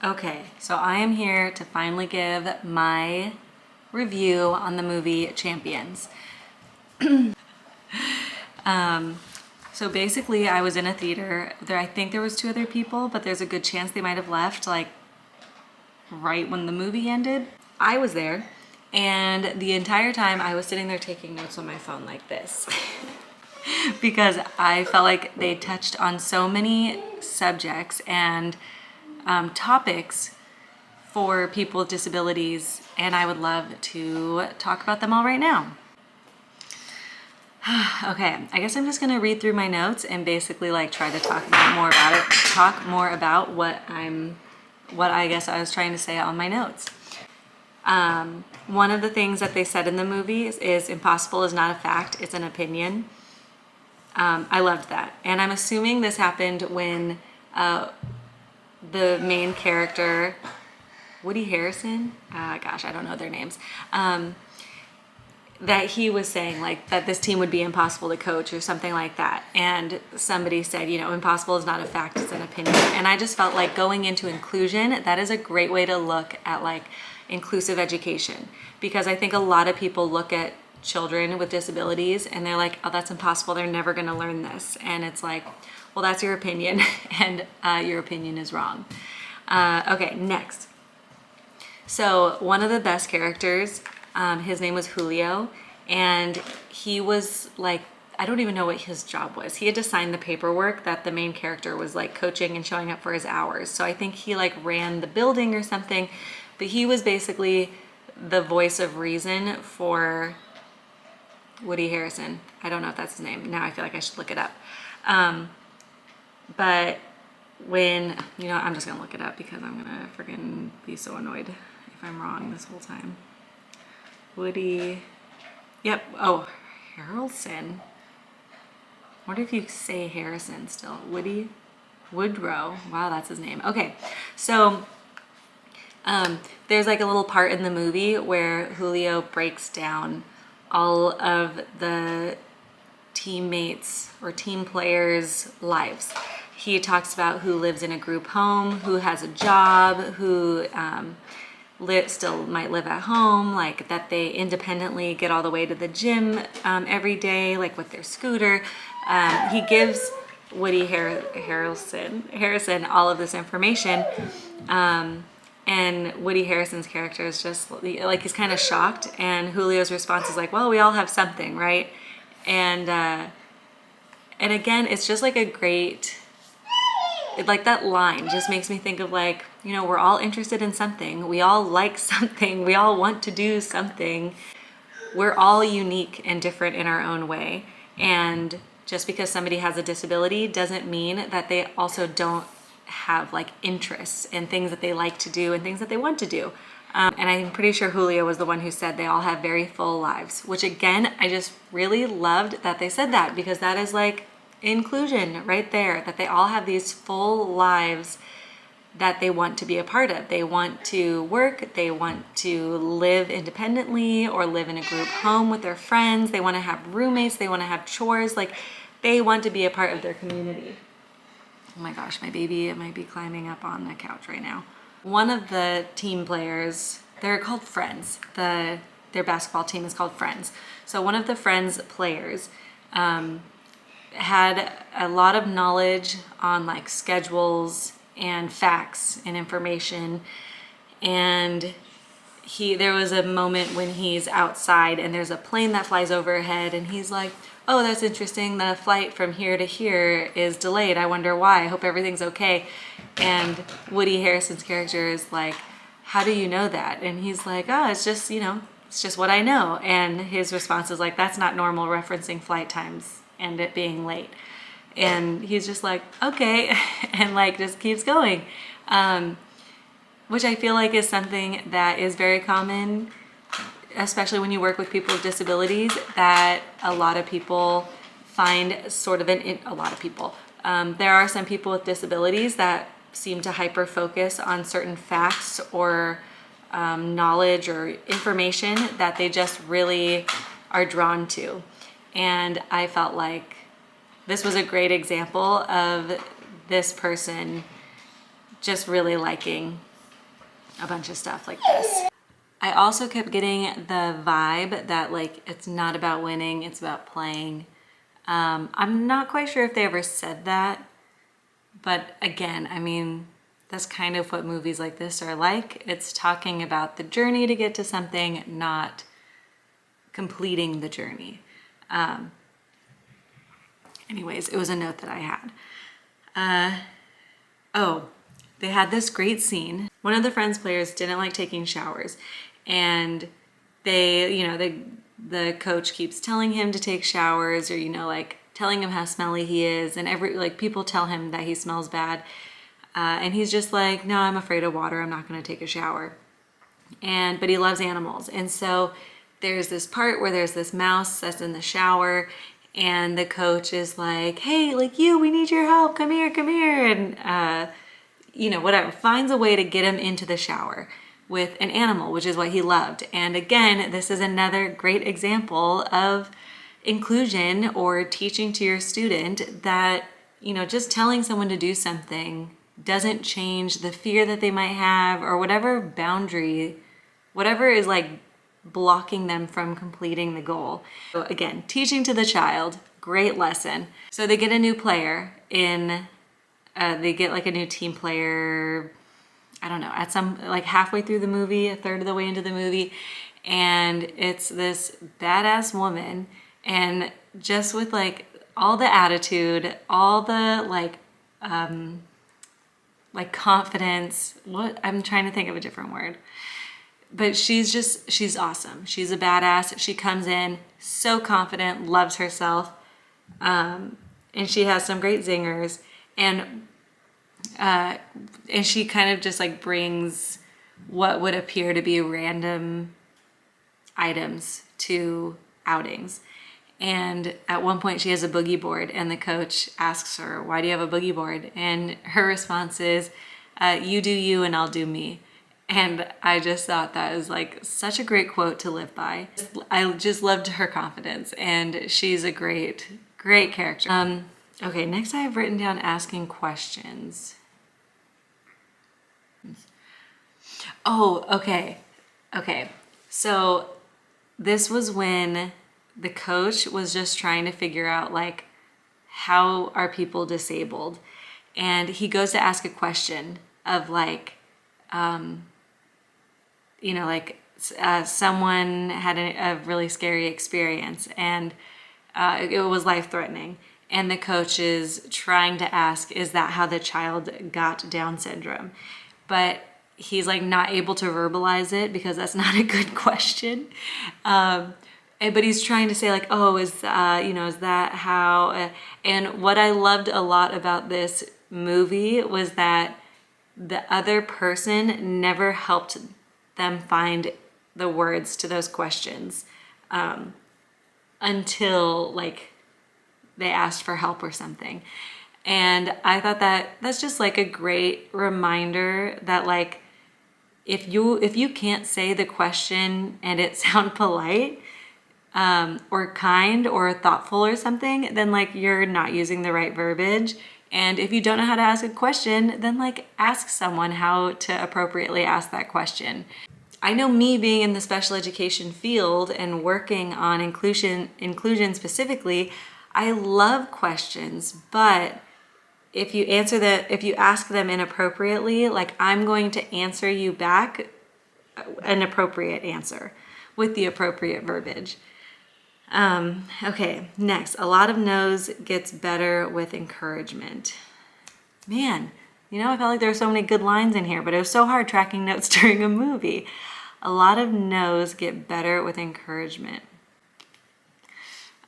Okay, so I am here to finally give my review on the movie Champions. So basically I was in a theater. I think there was 2 other people, but there's a good chance they might have left like right when the movie ended. I was there, and the entire time I was sitting there taking notes on my phone like this. Because I felt like they touched on so many subjects and topics for people with disabilities, and I would love to talk about them all right now. Okay, I guess I'm just gonna read through my notes and basically like try to talk more about what I guess I was trying to say on my notes. One of the things that they said in the movie is impossible is not a fact, it's an opinion. I loved that. And I'm assuming this happened when the main character, Woody Harrelson, gosh, I don't know their names, that he was saying like that this team would be impossible to coach or something like that. And somebody said, you know, impossible is not a fact, it's an opinion. And I just felt like going into inclusion, that is a great way to look at like inclusive education. Because I think a lot of people look at children with disabilities and they're like, oh, that's impossible, they're never gonna learn this. And it's like, well, that's your opinion, and your opinion is wrong. Okay, next. So one of the best characters, his name was Julio, and he was like, I don't even know what his job was. He had to sign the paperwork that the main character was like coaching and showing up for his hours. So I think he like ran the building or something, but he was basically the voice of reason for Woody Harrelson. I don't know if that's his name. Now I feel like I should look it up. But when, you know, I'm just gonna look it up because I'm gonna freaking be so annoyed if I'm wrong this whole time. Woody, yep, oh, Harrelson. I wonder if you say Harrison still. Woody Woodrow, wow, that's his name. Okay, so there's like a little part in the movie where Julio breaks down all of the teammates or team players' lives. He talks about who lives in a group home, who has a job, who still might live at home, like that they independently get all the way to the gym every day, like with their scooter. He gives Woody Harrelson all of this information. And Woody Harrelson's character is just like, he's kind of shocked, and Julio's response is like, well, we all have something, right? And again, it's just like a great, like that line just makes me think of like, you know, we're all interested in something. We all like something. We all want to do something. We're all unique and different in our own way. And just because somebody has a disability doesn't mean that they also don't have like interests and things that they like to do and things that they want to do. And I'm pretty sure Julio was the one who said they all have very full lives, which again, I just really loved that they said that, because that is like inclusion right there, that they all have these full lives that they want to be a part of. They want to work, they want to live independently or live in a group home with their friends, they want to have roommates, they want to have chores, like they want to be a part of their community. Oh my gosh, my baby might be climbing up on the couch right now. One of the team players, they're called Friends. Their basketball team is called Friends. So one of the Friends players had a lot of knowledge on like schedules and facts and information. And there was a moment when he's outside and there's a plane that flies overhead, and he's like, oh, that's interesting, the flight from here to here is delayed, I wonder why, I hope everything's okay. And Woody Harrelson's character is like, how do you know that? And he's like, oh, it's just, you know, it's just what I know. And his response is like, that's not normal, referencing flight times and it being late. And he's just like, okay, and like just keeps going. Which I feel like is something that is very common, especially when you work with people with disabilities, that a lot of people find sort of a lot of people. There are some people with disabilities that seem to hyper focus on certain facts or knowledge or information that they just really are drawn to. And I felt like this was a great example of this person just really liking a bunch of stuff like this. I also kept getting the vibe that like it's not about winning, it's about playing. I'm not quite sure if they ever said that, but again, I mean, that's kind of what movies like this are like. It's talking about the journey to get to something, not completing the journey. Anyways, it was a note that I had. Oh, they had this great scene. One of the Friends players didn't like taking showers, and the coach keeps telling him to take showers, or like telling him how smelly he is, and people tell him that he smells bad, and he's just like, no, I'm afraid of water, I'm not going to take a shower. But he loves animals, and so there's this part where there's this mouse that's in the shower, and the coach is like, hey, like we need your help, come here, and whatever, finds a way to get him into the shower with an animal, which is what he loved. And again, this is another great example of inclusion, or teaching to your student that, just telling someone to do something doesn't change the fear that they might have, or whatever boundary, whatever is like blocking them from completing the goal. So again, teaching to the child, great lesson. So they get a new player they get like a new team player, I don't know, at some, like halfway through the movie, a third of the way into the movie. And it's this badass woman, and just with like all the attitude, all the like confidence, I'm trying to think of a different word. But she's awesome. She's a badass. She comes in so confident, loves herself. And she has some great zingers. And she kind of just like brings what would appear to be random items to outings. And at one point she has a boogie board, and the coach asks her, why do you have a boogie board? And her response is, you do you and I'll do me. And I just thought that was like such a great quote to live by. I just loved her confidence, and she's a great character. Okay, next I have written down asking questions. Oh, okay. So this was when the coach was just trying to figure out like, how are people disabled? And he goes to ask a question of like, someone had a really scary experience, and it was life-threatening. And the coach is trying to ask, is that how the child got Down syndrome? But he's like not able to verbalize it because that's not a good question. But he's trying to say like, oh, is that how? And what I loved a lot about this movie was that the other person never helped them find the words to those questions until like they asked for help or something. And I thought that's just like a great reminder that like, if you can't say the question and it sound polite, or kind or thoughtful or something, then like you're not using the right verbiage. And if you don't know how to ask a question, then like ask someone how to appropriately ask that question. I know, me being in the special education field and working on inclusion specifically, I love questions, but if you ask them inappropriately, like I'm going to answer you back an appropriate answer with the appropriate verbiage. Okay, next, a lot of no's gets better with encouragement. Man, I felt like there were so many good lines in here, but it was so hard tracking notes during a movie. A lot of no's get better with encouragement.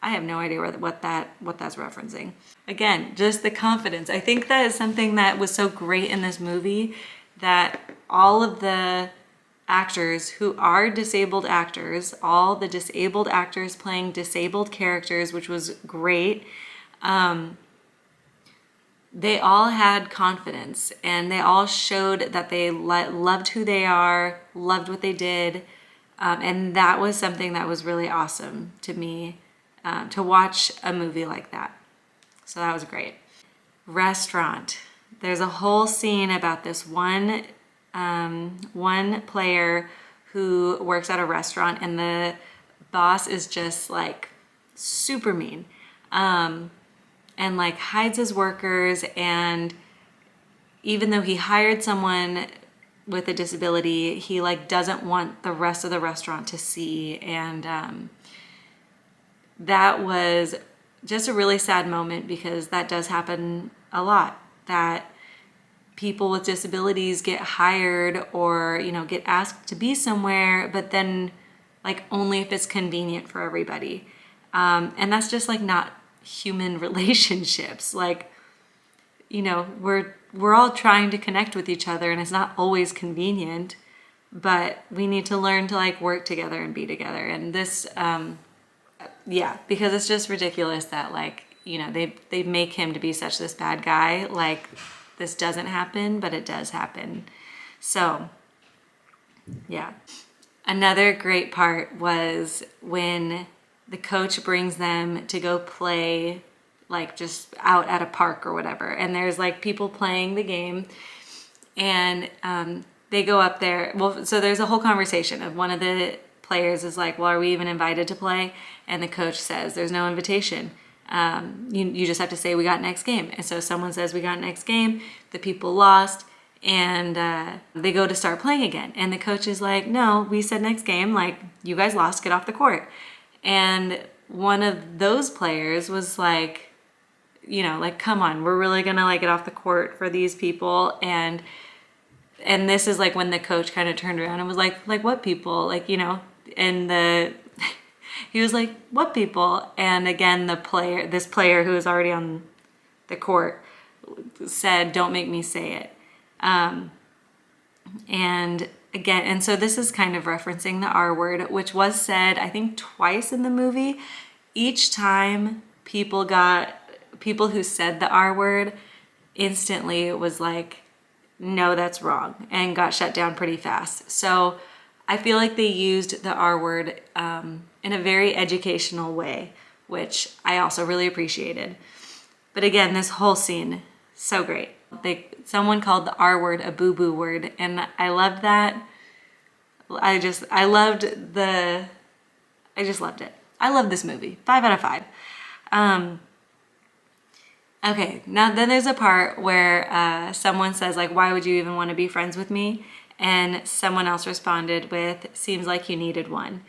I have no idea what that's referencing. Again, just the confidence. I think that is something that was so great in this movie, that all of the actors who are disabled actors, all the disabled actors playing disabled characters, which was great, they all had confidence, and they all showed that they loved who they are, loved what they did, and that was something that was really awesome to me, to watch a movie like that. So that was great. Restaurant. There's a whole scene about this one one player who works at a restaurant, and the boss is just like super mean, and like hides his workers, and even though he hired someone with a disability, he like doesn't want the rest of the restaurant to see. And that was just a really sad moment, because that does happen a lot, that people with disabilities get hired or, you know, get asked to be somewhere, but then like only if it's convenient for everybody. And that's just like not human relationships. Like, you know, we're all trying to connect with each other, and it's not always convenient, but we need to learn to like work together and be together. And this, yeah, because it's just ridiculous that like, you know, they make him to be such this bad guy. Like, this doesn't happen, but it does happen. So yeah. Another great part was when the coach brings them to go play, like just out at a park or whatever, and there's like people playing the game, and they go up there. Well, so there's a whole conversation of one of the players is like, well, are we even invited to play? And the coach says, there's no invitation. You just have to say we got next game. And so someone says we got next game, the people lost, and they go to start playing again. And the coach is like, no, we said next game, like you guys lost, get off the court. And one of those players was like, you know, like, come on, we're really gonna like get off the court for these people. And this is like when the coach kind of turned around and was like what people? Like, you know, and he was like, what people? And again, this player who was already on the court said, don't make me say it. And again, and so this is kind of referencing the R word, which was said, I think, twice in the movie. Each time people who said the R word instantly was like, no, that's wrong, and got shut down pretty fast. So I feel like they used the R word in a very educational way, which I also really appreciated. But again, this whole scene, so great. Someone called the R word a boo-boo word, and I loved that. I just loved it. I love this movie. 5 out of 5. Okay, now then there's a part where someone says like, why would you even want to be friends with me? And someone else responded with, seems like you needed one.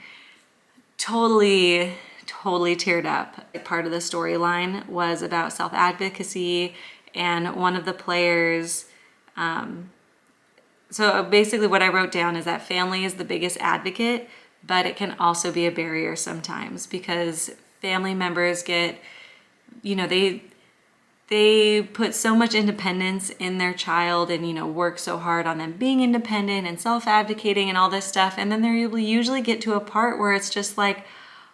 Totally teared up. Part of the storyline was about self-advocacy, and one of the players, so basically what I wrote down is that family is the biggest advocate, but it can also be a barrier sometimes, because family members get, you know, they put so much independence in their child, and, you know, work so hard on them being independent and self-advocating and all this stuff. And then they usually get to a part where it's just like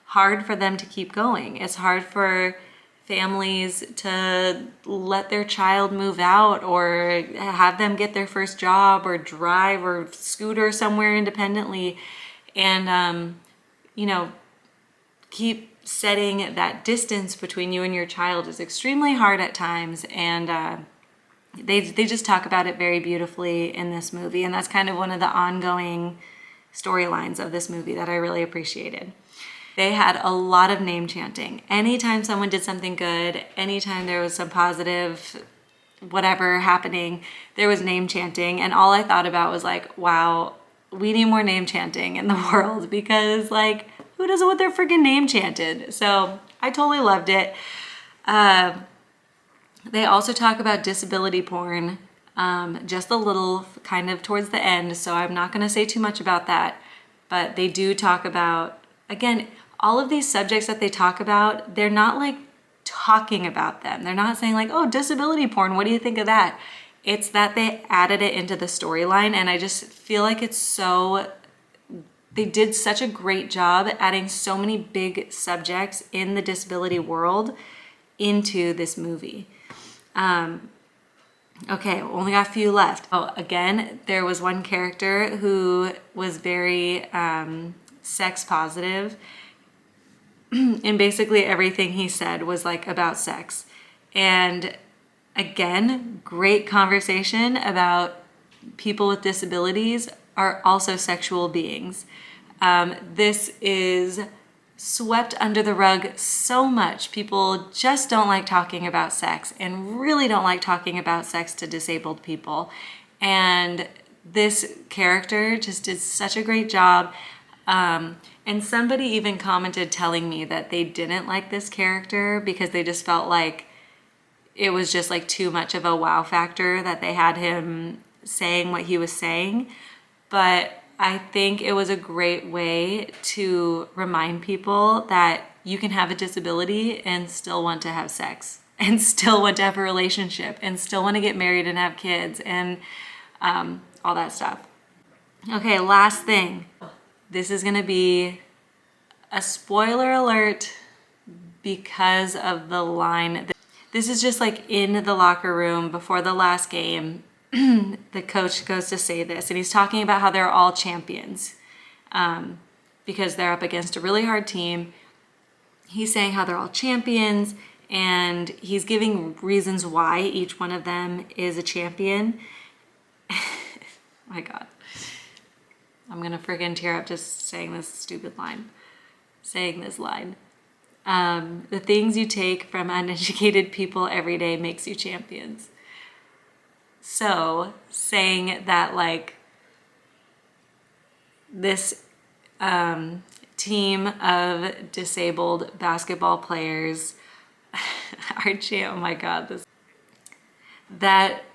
hard for them to keep going. It's hard for families to let their child move out, or have them get their first job, or drive or scooter somewhere independently, and you know, keep setting that distance between you and your child is extremely hard at times. And they just talk about it very beautifully in this movie, and that's kind of one of the ongoing storylines of this movie that I really appreciated. They had a lot of name chanting. Anytime someone did something good, anytime there was some positive whatever happening, there was name chanting. And all I thought about was like, wow, we need more name chanting in the world, because like, who doesn't want their freaking name chanted? So I totally loved it. They also talk about disability porn, just a little, kind of towards the end, so I'm not gonna say too much about that. But they do talk about, again, all of these subjects that they talk about, they're not like talking about them. They're not saying like, oh, disability porn, what do you think of that? It's that they added it into the storyline, and I just feel like they did such a great job adding so many big subjects in the disability world into this movie. Okay, only got a few left. Oh, again, there was one character who was very sex positive, and basically everything he said was like about sex. And again, great conversation about, people with disabilities are also sexual beings. This is swept under the rug so much. People just don't like talking about sex and really don't like talking about sex to disabled people. And this character just did such a great job. And somebody even commented telling me that they didn't like this character because they just felt like it was just like too much of a wow factor that they had him saying what he was saying. But I think it was a great way to remind people that you can have a disability and still want to have sex and still want to have a relationship and still want to get married and have kids and all that stuff. Okay, last thing. This is gonna be a spoiler alert because of the line. This is just like in the locker room before the last game. The coach goes to say this, and he's talking about how they're all champions because they're up against a really hard team. He's saying how they're all champions, and he's giving reasons why each one of them is a champion. My God. I'm gonna friggin' tear up just saying this stupid line. Saying this line. The things you take from uneducated people every day makes you champions. So saying that like this team of disabled basketball players are oh my God,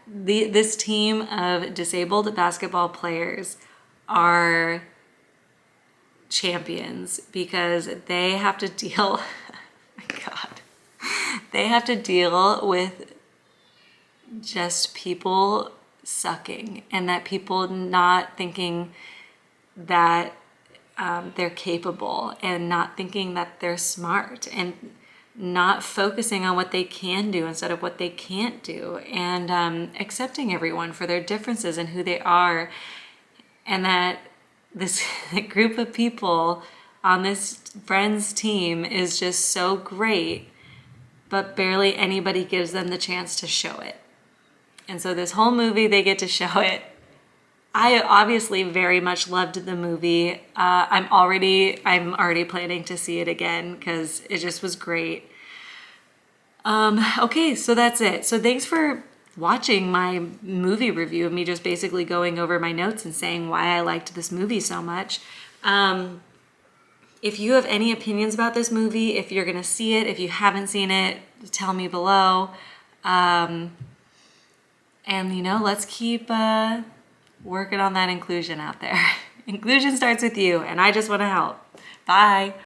this team of disabled basketball players are champions because they have to deal, oh my God, they have to deal with just people sucking and that people not thinking that they're capable and not thinking that they're smart and not focusing on what they can do instead of what they can't do and accepting everyone for their differences and who they are. And that this group of people on this Friends team is just so great, but barely anybody gives them the chance to show it. And so this whole movie, they get to show it. I obviously very much loved the movie. I'm already planning to see it again because it just was great. Okay, so that's it. So thanks for watching my movie review of me just basically going over my notes and saying why I liked this movie so much. If you have any opinions about this movie, if you're gonna see it, if you haven't seen it, tell me below. And you know, let's keep working on that inclusion out there. Inclusion starts with you, and I just want to help. Bye.